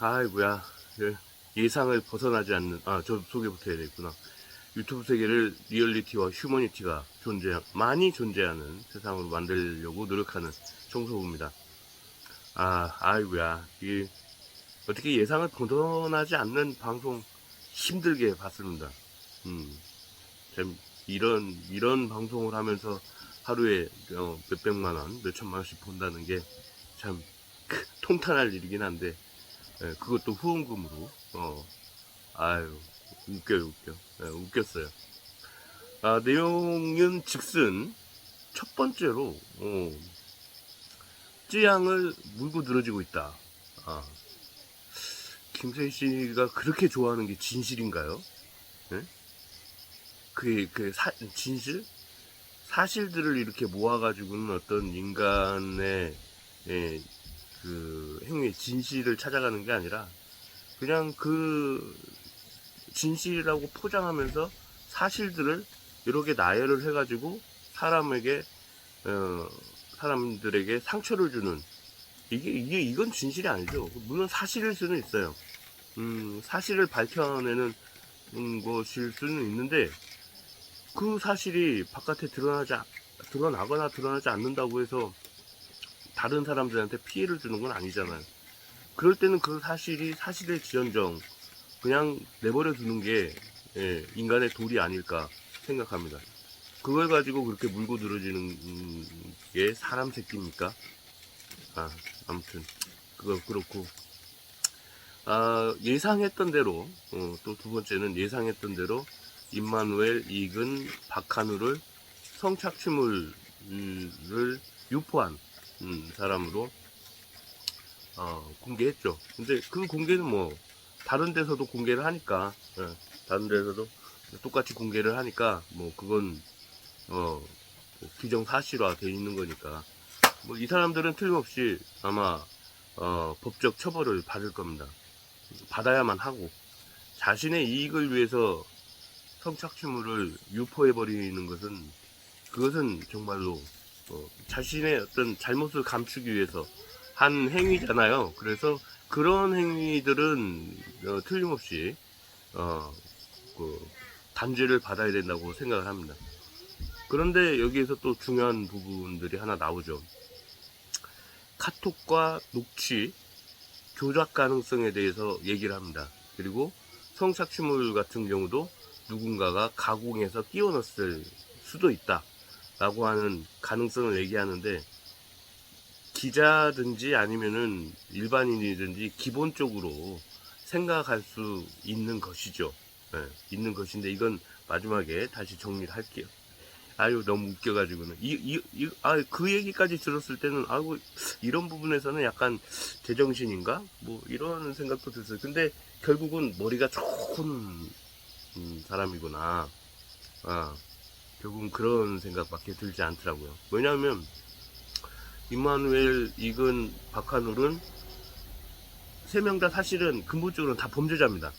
아이고야. 예상을 벗어나지 않는, 저 소개부터 해야 되겠구나. 유튜브 세계를 리얼리티와 휴머니티가 많이 존재하는 세상으로 만들려고 노력하는 청소부입니다. 아이고야. 이게 어떻게 예상을 벗어나지 않는 방송 힘들게 봤습니다. 참, 이런 방송을 하면서 하루에 몇백만원, 몇천만원씩 본다는 게 참 통탄할 일이긴 한데, 그것도 후원금으로, 아유, 웃겨요. 웃겼어요. 내용은 즉슨, 첫 번째로, 쯔양을 물고 늘어지고 있다. 김세희 씨가 그렇게 좋아하는 게 진실인가요? 네? 진실? 사실들을 이렇게 모아가지고는 어떤 인간의, 그 행위의 진실을 찾아가는 게 아니라, 그냥 그 진실이라고 포장하면서 사실들을 이렇게 나열을 해가지고 사람에게 사람들에게 상처를 주는 이건 진실이 아니죠. 물론 사실일 수는 있어요. 사실을 밝혀내는 것일 수는 있는데 그 사실이 바깥에 드러나거나 드러나지 않는다고 해서 다른 사람들한테 피해를 주는 건 아니잖아요. 그럴 때는 그 사실이 사실의 지연정 그냥 내버려 두는 게 인간의 도리 아닐까 생각합니다. 그걸 가지고 그렇게 물고 늘어지는 게 사람 새끼입니까? 아무튼 그거 그렇고 예상했던 대로 또 두 번째는 예상했던 대로 임마누엘, 이근, 박한우를 성착취물을 유포한 사람으로 공개했죠. 근데 그 공개는 뭐 다른 데서도 공개를 하니까 다른 데서도 똑같이 공개를 하니까 뭐 그건 규정사실화 돼 있는 거니까 뭐 이 사람들은 틀림없이 아마 법적 처벌을 받을 겁니다. 받아야만 하고 자신의 이익을 위해서 성착취물을 유포해버리는 그것은 정말로 자신의 어떤 잘못을 감추기 위해서 한 행위잖아요. 그래서 그런 행위들은 틀림없이 그 단죄를 받아야 된다고 생각을 합니다. 그런데 여기에서 또 중요한 부분들이 하나 나오죠. 카톡과 녹취 조작 가능성에 대해서 얘기를 합니다. 그리고 성착취물 같은 경우도 누군가가 가공해서 끼워 넣었을 수도 있다 라고 하는 가능성을 얘기하는데 기자든지 아니면은 일반인이든지 기본적으로 생각할 수 있는 것이죠. 있는 것인데 이건 마지막에 다시 정리를 할게요. 너무 웃겨가지고는 그 얘기까지 들었을 때는 이런 부분에서는 약간 제정신인가 뭐 이런 생각도 들었어요. 근데 결국은 머리가 좋은 사람이구나. 결국은 그런 생각밖에 들지 않더라고요. 왜냐하면 임마누엘, 이근, 박한울은 세 명 다 사실은 근본적으로는 다 범죄자입니다.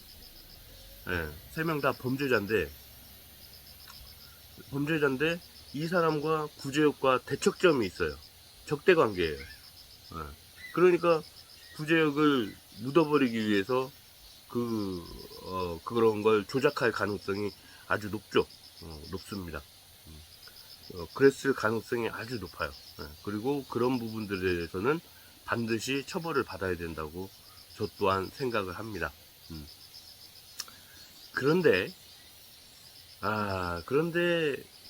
세 명 다 범죄자인데 이 사람과 구제혁과 대척점이 있어요. 적대 관계예요. 그러니까 구제혁을 묻어버리기 위해서 그런 걸 조작할 가능성이 아주 높습니다. 그랬을 가능성이 아주 높아요. 그리고 그런 부분들에 대해서는 반드시 처벌을 받아야 된다고 저 또한 생각을 합니다. 그런데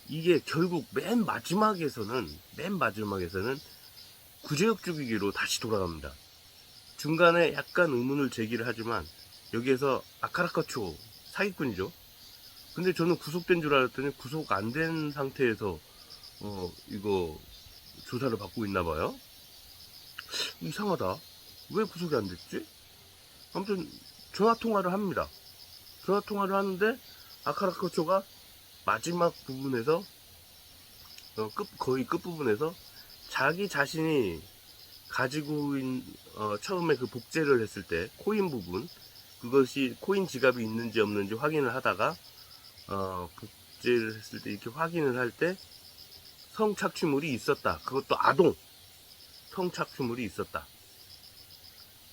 이게 결국 맨 마지막에서는 구제역 죽이기로 다시 돌아갑니다. 중간에 약간 의문을 제기를 하지만 여기에서 아카라카초 사기꾼이죠. 근데 저는 구속된 줄 알았더니 구속 안 된 상태에서 이거 조사를 받고 있나 봐요. 이상하다. 왜 구속이 안 됐지? 아무튼 전화 통화를 합니다. 전화 통화를 하는데 아카라카초가 마지막 부분에서 거의 끝부분에서 자기 자신이 가지고 처음에 그 복제를 했을 때 코인 부분 그것이 코인 지갑이 있는지 없는지 확인을 하다가 복제를 했을 때 이렇게 확인을 할 때 성착취물이 있었다. 그것도 아동 성착취물이 있었다.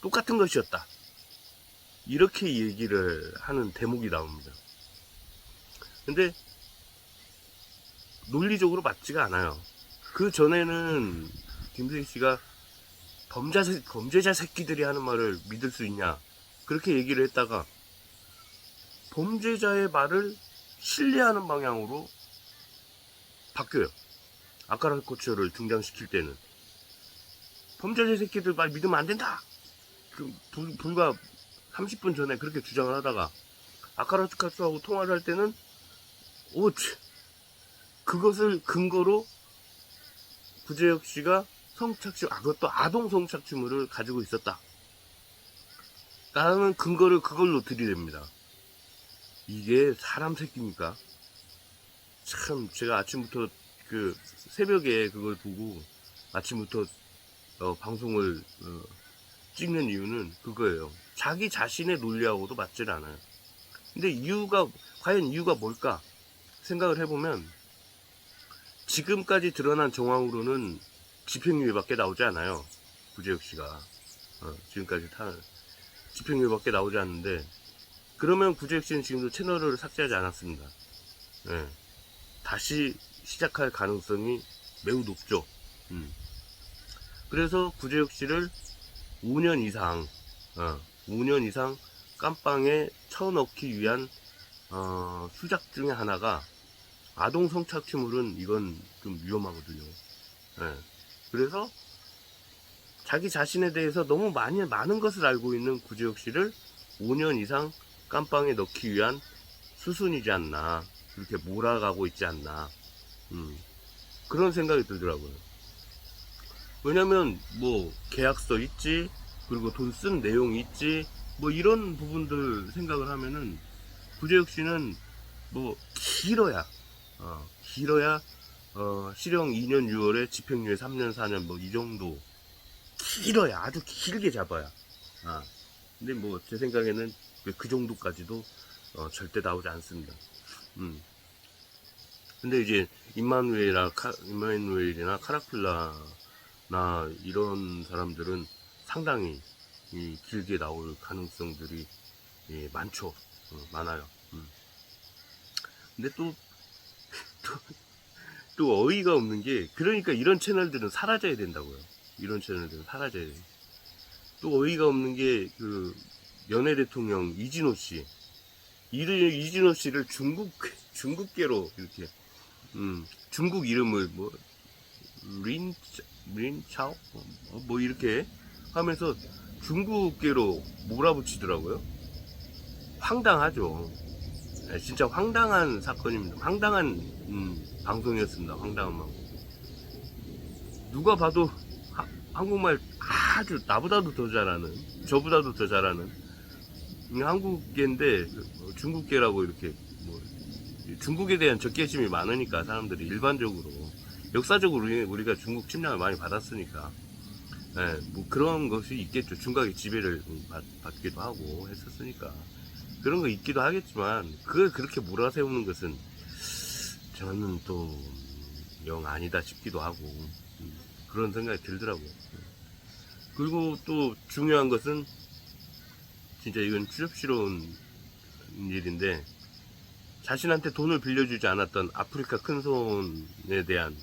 똑같은 것이었다. 이렇게 얘기를 하는 대목이 나옵니다. 근데 논리적으로 맞지가 않아요. 그 전에는 김세희 씨가 범죄자 새끼들이 하는 말을 믿을 수 있냐 그렇게 얘기를 했다가 범죄자의 말을 신뢰하는 방향으로 바뀌어요. 아카라코츠를 등장시킬 때는 범죄자 새끼들 말 믿으면 안 된다. 불과 30분 전에 그렇게 주장을 하다가 아카라코츠하고 통화를 할 때는 그것을 근거로 구제혁 씨가 그것도 아동 성착취물을 가지고 있었다. 라는 근거를 그걸로 들이댑니다. 이게 사람 새끼입니까? 참, 제가 아침부터 새벽에 그걸 보고 아침부터 방송을 찍는 이유는 그거예요. 자기 자신의 논리하고도 맞질 않아요. 근데 과연 이유가 뭘까? 생각을 해보면 지금까지 드러난 정황으로는 집행유예밖에 나오지 않아요. 구제혁 씨가 지금까지 집행유예밖에 나오지 않는데 그러면 구제혁 씨는 지금도 채널을 삭제하지 않았습니다. 네. 다시 시작할 가능성이 매우 높죠. 그래서 구제혁 씨를 5년 이상 깜빵에 쳐넣기 위한 수작 중에 하나가 아동 성착취물은 이건 좀 위험하거든요. 네. 그래서 자기 자신에 대해서 너무 많은 것을 알고 있는 구제혁 씨를 5년 이상 깜빵에 넣기 위한 수순이지 않나, 그렇게 몰아가고 있지 않나, 그런 생각이 들더라고요. 왜냐면 뭐 계약서 있지, 그리고 돈 쓴 내용이 있지, 뭐 이런 부분들 생각을 하면은 구제혁 씨는 뭐 길어야 실형 2년 6월에 집행유예 3년 4년 뭐 이 정도 길어야 아주 길게 잡아야. 근데 뭐 제 생각에는 그 정도까지도 절대 나오지 않습니다. 근데 이제 임마누엘이나 카라필라나 이런 사람들은 상당히 길게 나올 가능성들이 많아요. 근데 또 어이가 없는 게, 그러니까 이런 채널들은 사라져야 된다고요. 이런 채널들은 사라져야 돼요. 또 어이가 없는 게 연애 대통령 이진호 씨, 이진호 씨를 중국계로 이렇게 중국 이름을 뭐 린차오 뭐 이렇게 하면서 중국계로 몰아붙이더라고요. 황당하죠. 진짜 황당한 사건입니다. 황당한 방송이었습니다. 황당한 방송. 누가 봐도 한국말 아주 나보다도 더 잘하는, 저보다도 더 잘하는 한국계인데 중국계라고 이렇게 뭐 중국에 대한 적개심이 많으니까 사람들이 일반적으로 역사적으로 우리가 중국 침략을 많이 받았으니까 뭐 그런 것이 있겠죠. 중국의 지배를 받기도 하고 했었으니까 그런 거 있기도 하겠지만 그걸 그렇게 몰아세우는 것은 저는 또 영 아니다 싶기도 하고 그런 생각이 들더라고요. 그리고 또 중요한 것은 진짜 이건 추접스러운 일인데, 자신한테 돈을 빌려주지 않았던 아프리카 큰손에 대한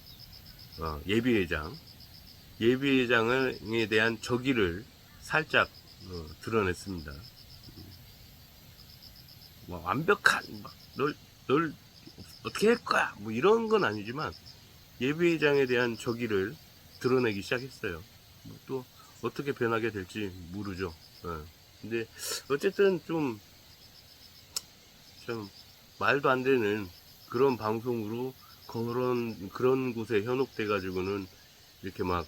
예비회장에 대한 적의를 살짝 드러냈습니다. 뭐 완벽한 널 어떻게 할 거야 뭐 이런 건 아니지만 예비회장에 대한 적의를 드러내기 시작했어요. 뭐 또 어떻게 변하게 될지 모르죠. 근데 어쨌든 좀 말도 안 되는 그런 방송으로 그런 곳에 현혹돼 가지고는 이렇게 막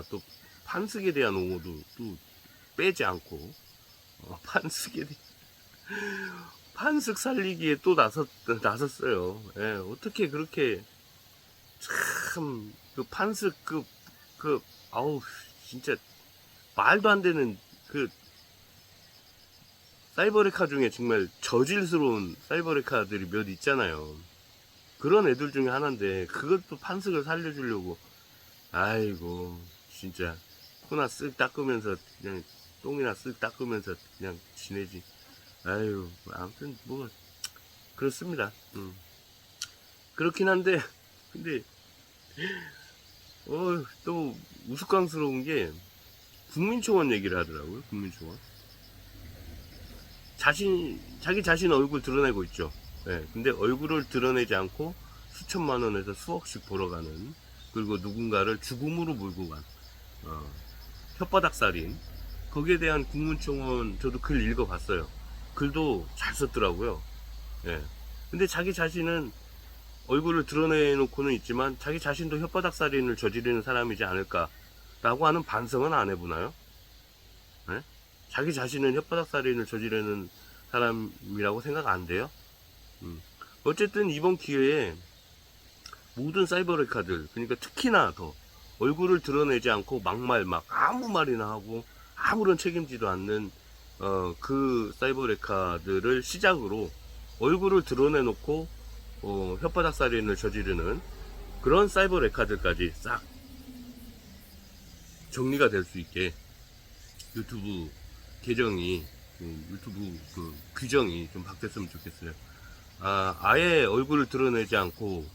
또 판습에 대한 옹호도 또 빼지 않고 판습 살리기에 또 나섰어요. 어떻게 그렇게 참 판습 아우 진짜 말도 안 되는 사이버레카 중에 정말 저질스러운 사이버레카들이 몇 있잖아요. 그런 애들 중에 하나인데 그것도 판석을 살려주려고, 아이고 진짜 코나 쓱 닦으면서 그냥 똥이나 쓱 닦으면서 그냥 지내지. 아유, 아무튼 뭐 그렇습니다. 그렇긴 한데, 근데 또 우스꽝스러운 게 국민초원 얘기를 하더라고요. 국민초원. 자기 자신 얼굴 드러내고 있죠. 예, 근데 얼굴을 드러내지 않고 수천만 원에서 수억씩 벌어가는, 그리고 누군가를 죽음으로 몰고 간, 혓바닥 살인. 거기에 대한 국민청원 저도 글 읽어봤어요. 글도 잘 썼더라고요. 예. 근데 자기 자신은 얼굴을 드러내놓고는 있지만 자기 자신도 혓바닥 살인을 저지르는 사람이지 않을까라고 하는 반성은 안 해보나요? 예? 자기 자신은 혓바닥 살인을 저지르는 사람이라고 생각 안 돼요? 어쨌든 이번 기회에 모든 사이버 레카들, 그러니까 특히나 더 얼굴을 드러내지 않고 막말 막 아무 말이나 하고 아무런 책임지도 않는 그 사이버 레카들을 시작으로 얼굴을 드러내놓고 혓바닥 살인을 저지르는 그런 사이버 레카들까지 싹 정리가 될 수 있게 유튜브 계정이, 유튜브 그 규정이 좀 바뀌었으면 좋겠어요. 아예 얼굴을 드러내지 않고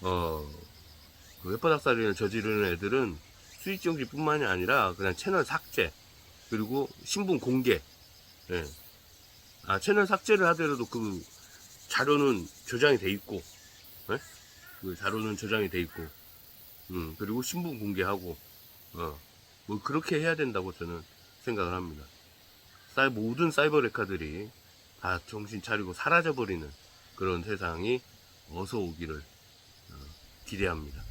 그 혓바닥 살인을 저지르는 애들은 수익 정지뿐만이 아니라 그냥 채널 삭제, 그리고 신분 공개. 예. 채널 삭제를 하더라도 그 자료는 저장이 돼 있고, 예? 그 자료는 저장이 돼 있고, 그리고 신분 공개하고, 뭐 그렇게 해야 된다고 저는 생각을 합니다. 모든 사이버 레카들이 다 정신 차리고 사라져버리는 그런 세상이 어서 오기를 기대합니다.